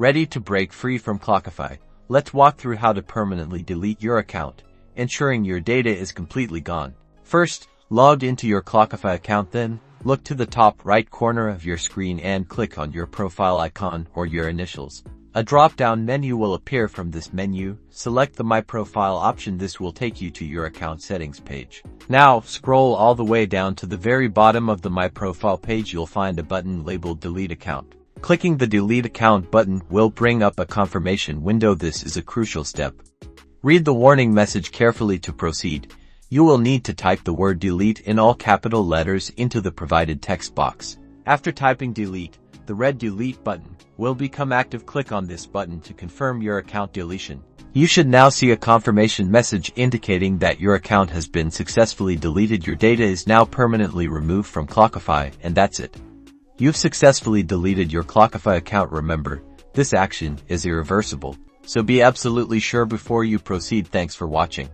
Ready to break free from Clockify? Let's walk through how to permanently delete your account, ensuring your data is completely gone. First, log into your Clockify account, then look to the top right corner of your screen and click on your profile icon or your initials. A drop-down menu will appear from this menu. Select the My Profile option. This will take you to your account settings page. Now, scroll all the way down to the very bottom of the My Profile page. You'll find a button labeled Delete Account. Clicking the Delete Account button will bring up a confirmation window. This is a crucial step. Read the warning message carefully to proceed. You will need to type the word delete in all capital letters into the provided text box. After typing delete, the red delete button will become active. Click on this button to confirm your account deletion. You should now see a confirmation message indicating that your account has been successfully deleted. Your data is now permanently removed from Clockify, and that's it. You've successfully deleted your Clockify account. Remember, this action is irreversible, so be absolutely sure before you proceed. Thanks for watching.